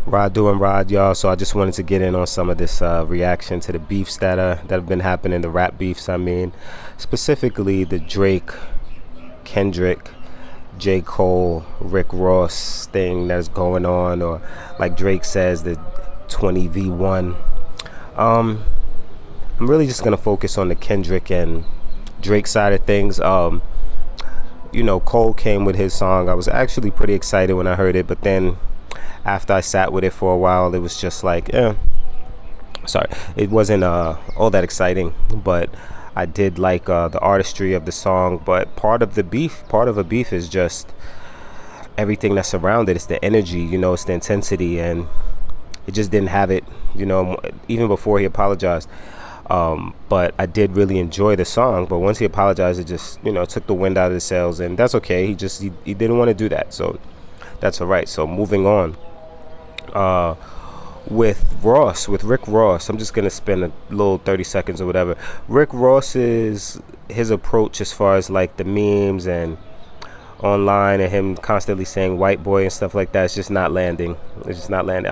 Rod doing Rod, y'all. So I just wanted to get in on some of this reaction to the beefs that have been happening, the rap beefs. I mean, specifically the Drake, Kendrick, J. Cole, Rick Ross thing that's going on, or like Drake says, the 20v1. Um, I'm really just gonna focus on the Kendrick and Drake side of things. Cole came with his song. I was actually pretty excited when I heard it, but then after I sat with it for a while, it was just like, sorry, it wasn't all that exciting. But I did like the artistry of the song. But part of a beef is just everything that's around it. It's the energy, it's the intensity, and it just didn't have it, even before he apologized. But I did really enjoy the song. But once he apologized, it just, took the wind out of the sails, and that's okay. He didn't want to do that, so that's all right. So moving on. With Rick Ross, I'm just gonna spend a little 30 seconds or whatever. Rick Ross's his approach as far as like the memes and online and him constantly saying white boy and stuff like that, it's just not landing. It's just not landing.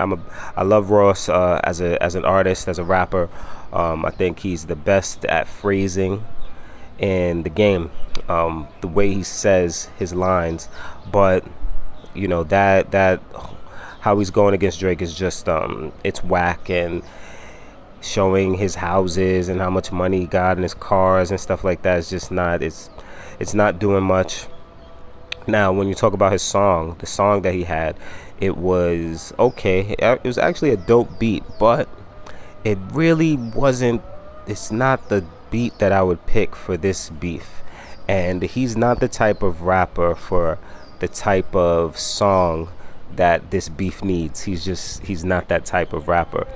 I love Ross as an artist, as a rapper. I think he's the best at phrasing in the game, the way he says his lines. But that how he's going against Drake is just it's whack, and showing his houses and how much money he got in his cars and stuff like that is just not it's not doing much. Now, when you talk about his song, the song that he had, it was okay. It was actually a dope beat, but it really wasn't. It's not the beat that I would pick for this beef, and he's not the type of rapper for the type of song that this beef needs. He's not that type of rapper,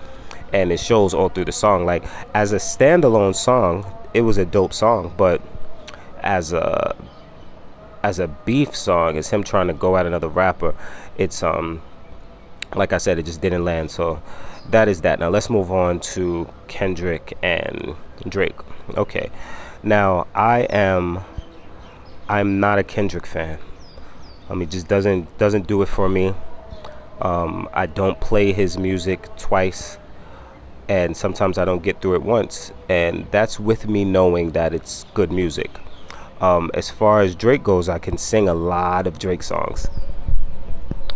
and it shows all through the song. Like, as a standalone song, it was a dope song, but as a beef song, it's him trying to go at another rapper. It's like I said, it just didn't land. So that is that. Now let's move on to Kendrick and Drake. Okay, now I'm not a Kendrick fan. It just doesn't do it for me. I don't play his music twice, and sometimes I don't get through it once, and that's with me knowing that it's good music. As far as Drake goes, I can sing a lot of Drake songs,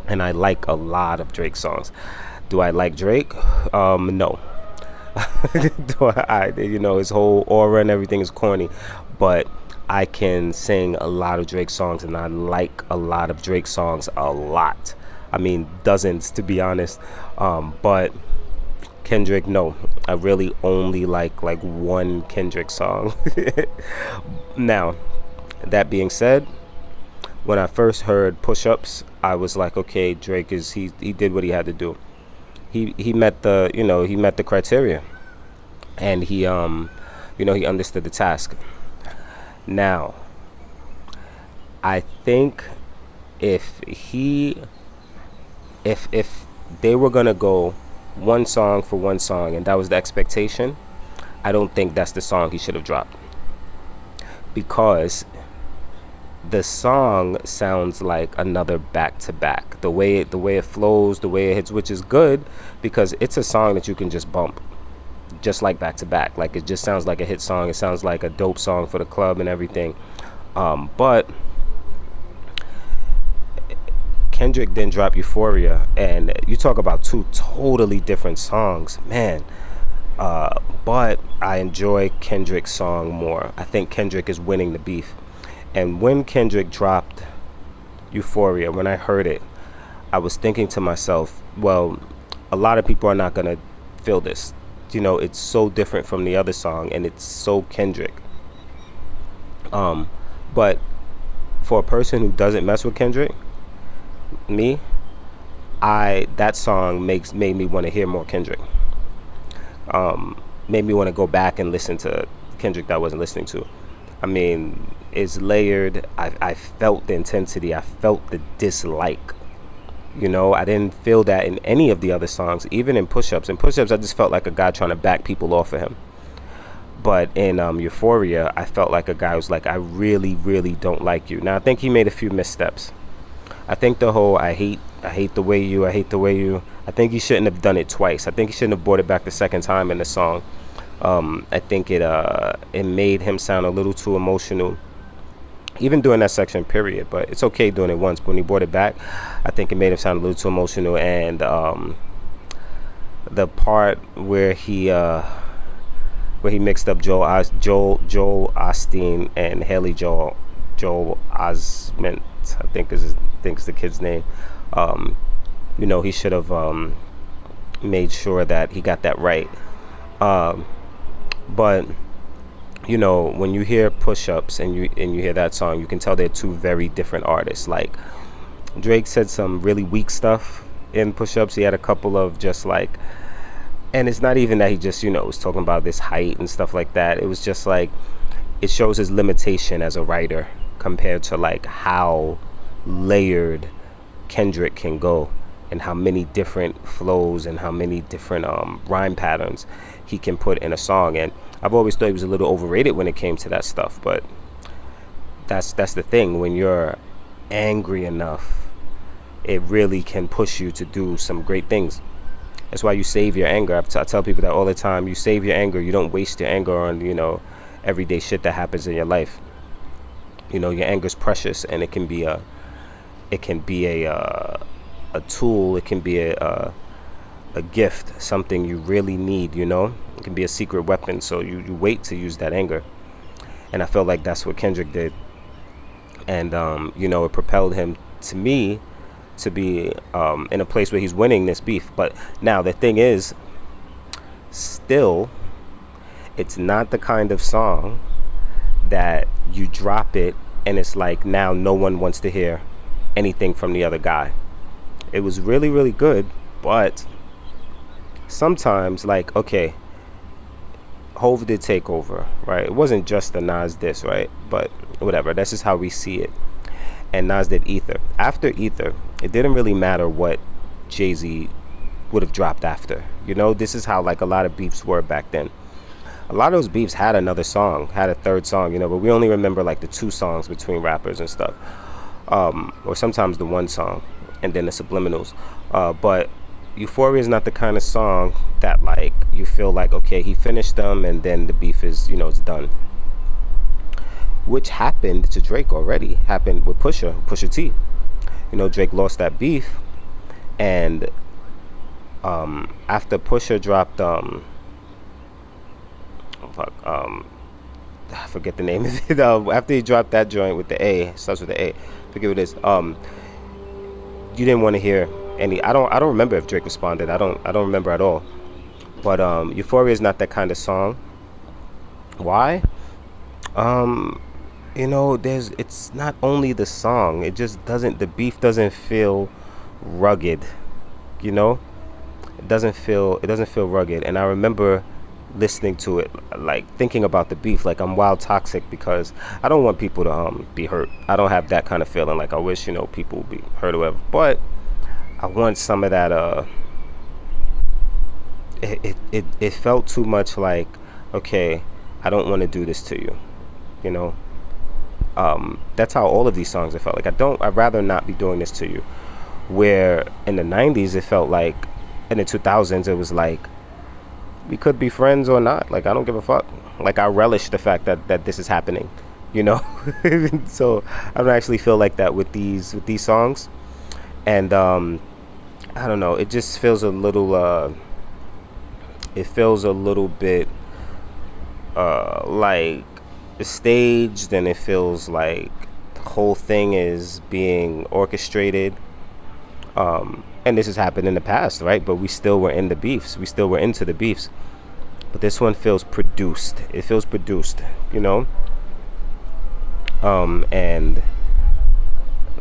and I like a lot of Drake songs. Do I like Drake? No. His whole aura and everything is corny, but I can sing a lot of Drake songs, and I like a lot of Drake songs a lot. I mean, dozens, to be honest. But Kendrick, no. I really only like one Kendrick song. Now, that being said, when I first heard Push Ups, I was like, okay, Drake he did what he had to do. He met the criteria, and he understood the task. Now, I think if they were gonna go one song for one song, and that was the expectation, I don't think that's the song he should have dropped, because the song sounds like another back to back. The way it flows, the way it hits, which is good, because it's a song that you can just bump, just like back to back. Like, it just sounds like a hit song. It sounds like a dope song for the club and everything. But Kendrick then dropped Euphoria, and you talk about two totally different songs, man. But I enjoy Kendrick's song more. I think Kendrick is winning the beef. And when Kendrick dropped Euphoria, when I heard it, I was thinking to myself, well, a lot of people are not going to feel this. It's so different from the other song, and it's so Kendrick. But for a person who doesn't mess with Kendrick, me, that song made me want to hear more Kendrick. Made me want to go back and listen to Kendrick that I wasn't listening to. I mean, it's layered. I felt the intensity. I felt the dislike. I didn't feel that in any of the other songs, even in Push Ups. In Push Ups, I just felt like a guy trying to back people off of him. But in Euphoria, I felt like a guy who was like, I really, really don't like you. Now, I think he made a few missteps. I think the whole I hate I hate the way you, I hate the way you. I think he shouldn't have done it twice. I think he shouldn't have brought it back the second time in the song. I think it made him sound a little too emotional, even during that section period. But it's okay doing it once. But when he brought it back, I think it made him sound a little too emotional. And the part where he mixed up Joel Osteen and Haley Joel Osment, I think is the kid's name. Um, he should have made sure that he got that right. Um, but when you hear Push-Ups and you hear that song, you can tell they're two very different artists. Like, Drake said some really weak stuff in Push-Ups. He had a couple of just like, and it's not even that he just was talking about this height and stuff like that. It was just like, it shows his limitation as a writer compared to like how layered Kendrick can go, and how many different flows and how many different rhyme patterns he can put in a song. And I've always thought he was a little overrated when it came to that stuff. But that's the thing. When you're angry enough, it really can push you to do some great things. That's why you save your anger. I tell people that all the time. You save your anger. You don't waste your anger on everyday shit that happens in your life. Your anger is precious, and it can be a tool. It can be a gift, something you really need. It can be a secret weapon. So you wait to use that anger, and I felt like that's what Kendrick did. And it propelled him, to me, to be in a place where he's winning this beef. But now the thing is, still, it's not the kind of song that you drop it and it's like now no one wants to hear anything from the other guy. It was really, really good, but sometimes, like, okay, Hov did take over, right? It wasn't just the Nas diss, right? But whatever, that's just how we see it. And Nas did Ether. After Ether, it didn't really matter what Jay-Z would have dropped after. This is how like a lot of beefs were back then. A lot of those beefs had another song, had a third song, but we only remember like the two songs between rappers and stuff. Or sometimes the one song and then the subliminals. But Euphoria is not the kind of song that like you feel like, okay, he finished them and then the beef is, it's done. Which happened to Drake already. Happened with Pusha T. Drake lost that beef, and after Pusha dropped I forget the name of it. After he dropped that joint with the A, starts with the A. Forget what it is. You didn't want to hear any. I don't remember if Drake responded. I don't remember at all. But Euphoria is not that kind of song. Why? It's not only the song. It just doesn't. The beef doesn't feel rugged. It doesn't feel rugged. And I remember listening to it, like thinking about the beef, like I'm wild toxic, because I don't want people to be hurt. I don't have that kind of feeling. Like I wish people would be hurt or whatever. But I want some of that. It felt too much like, okay, I don't want to do this to you. That's how all of these songs it felt like. I'd rather not be doing this to you. Where in the 90s it felt like, in the 2000s it was like, we could be friends or not. Like, I don't give a fuck. Like, I relish the fact that this is happening, So I don't actually feel like that with these songs. And I don't know, it just feels a little bit like staged, and it feels like the whole thing is being orchestrated. And this has happened in the past, right? But we still were in the beefs. We still were into the beefs. But this one feels produced. It feels produced,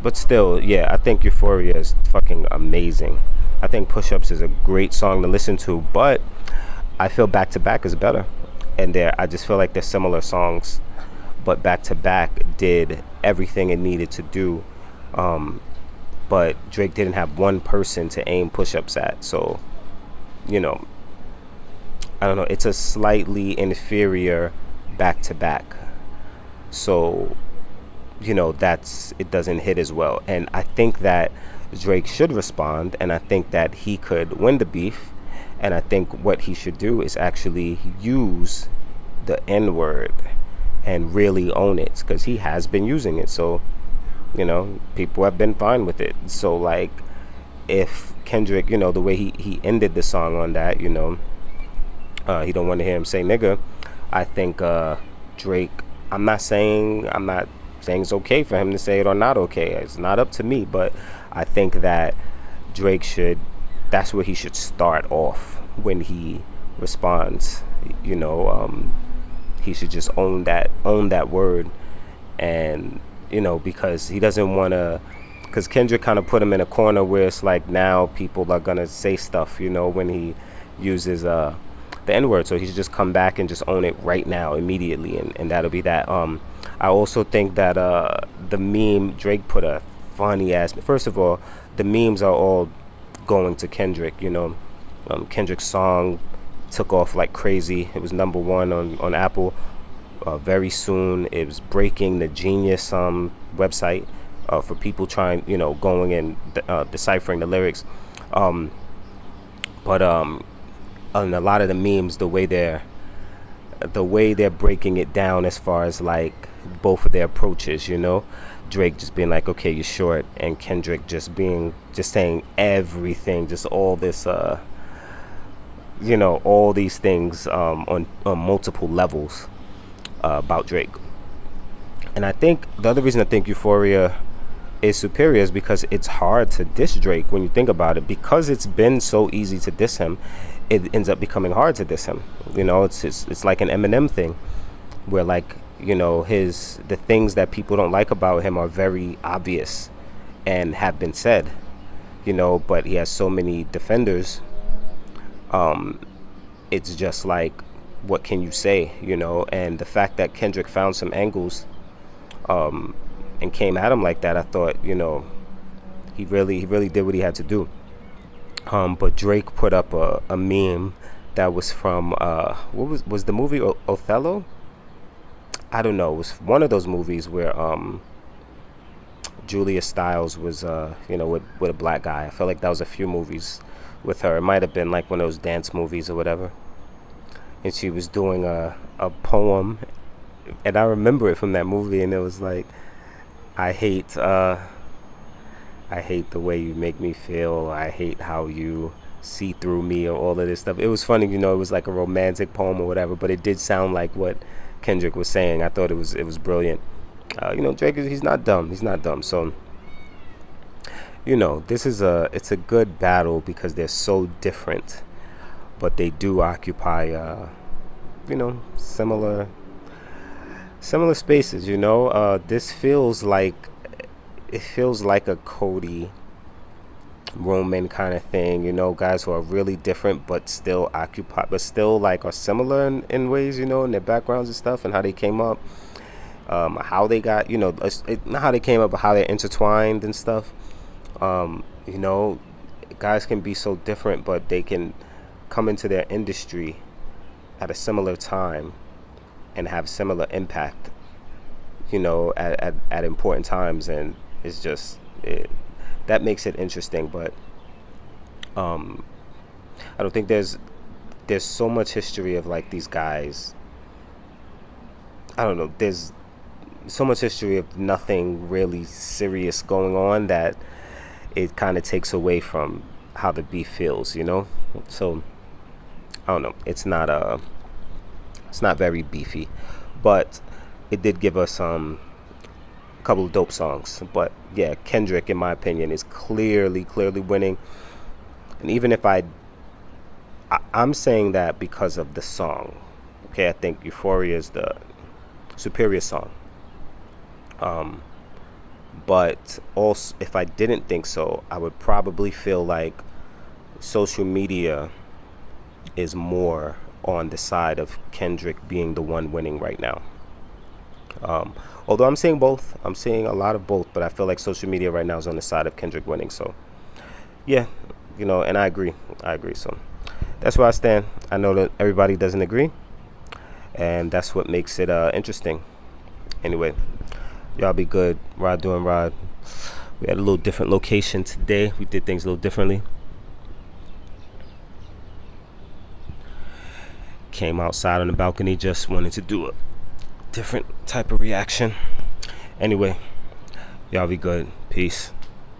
but still, yeah, I think Euphoria is fucking amazing. I think Push-Ups is a great song to listen to, but I feel Back to Back is better. And I just feel like they're similar songs, but Back to Back did everything it needed to do. But Drake didn't have one person to aim Push-Ups at. So, I don't know. It's a slightly inferior Back to Back. So, it doesn't hit as well. And I think that Drake should respond, and I think that he could win the beef. And I think what he should do is actually use the N word and really own it, because he has been using it. So, people have been fine with it. So, like, if Kendrick, the way he ended the song on that, he don't want to hear him say nigga. I think Drake. I'm not saying it's okay for him to say it or not okay. It's not up to me, but I think that Drake should. That's where he should start off when he responds. He should just own that word, and because he doesn't want to. Because Kendrick kind of put him in a corner where it's like now people are gonna say stuff, when he uses the N word. So he should just come back and just own it right now, immediately, and that'll be that. I also think that the meme Drake put a funny ass. First of all, the memes are all going to Kendrick. Kendrick's song took off like crazy. It was number one on Apple very soon. It was breaking the Genius website for people trying, going and deciphering the lyrics. But and a lot of the memes, the way they're breaking it down as far as like both of their approaches, Drake just being like, okay, you're short, and Kendrick just saying everything, just all this, all these things on multiple levels about Drake. And I think the other reason I think Euphoria is superior is because it's hard to diss Drake when you think about it. Because it's been so easy to diss him, it ends up becoming hard to diss him. It's like an Eminem thing, where like the things that people don't like about him are very obvious and have been said, but he has so many defenders. It's just like, what can you say, and the fact that Kendrick found some angles and came at him like that, I thought, he really did what he had to do. But Drake put up a meme that was from what was the movie Othello? I don't know. It was one of those movies where Julia Stiles was with a black guy. I felt like that was a few movies with her. It might have been like one of those dance movies or whatever. And she was doing a poem, and I remember it from that movie, and it was like, I hate the way you make me feel. I hate how you see through me, or all of this stuff. It was funny, it was like a romantic poem or whatever, but it did sound like what Kendrick was saying. I thought it was brilliant. Drake he's not dumb. So it's a good battle because they're so different, but they do occupy similar spaces. This feels like a Cody Roman kind of thing, guys who are really different but still like are similar in ways, in their backgrounds and stuff, and how they came up, how they got, not how they came up, but how they're intertwined and stuff. Guys can be so different, but they can come into their industry at a similar time and have similar impact, at important times, and it's just that makes it interesting. But I don't think there's so much history of like these guys. I don't know. There's so much history of nothing really serious going on that it kind of takes away from how the beef feels, So I don't know. It's not very beefy, but it did give us a couple of dope songs. But yeah, Kendrick, in my opinion, is clearly winning. And even if I'm saying that because of the song. Okay, I think Euphoria is the superior song. But also, if I didn't think so, I would probably feel like Social Media is more on the side of Kendrick being the one winning right now. Although I'm seeing both. I'm seeing a lot of both, but I feel like Social Media right now is on the side of Kendrick winning. So, yeah, and I agree. So that's where I stand. I know that everybody doesn't agree, and that's what makes it interesting. Anyway, y'all be good. Rod doing Rod. We had a little different location today. We did things a little differently. Came outside on the balcony, just wanted to do a different type of reaction. Anyway, y'all be good. Peace.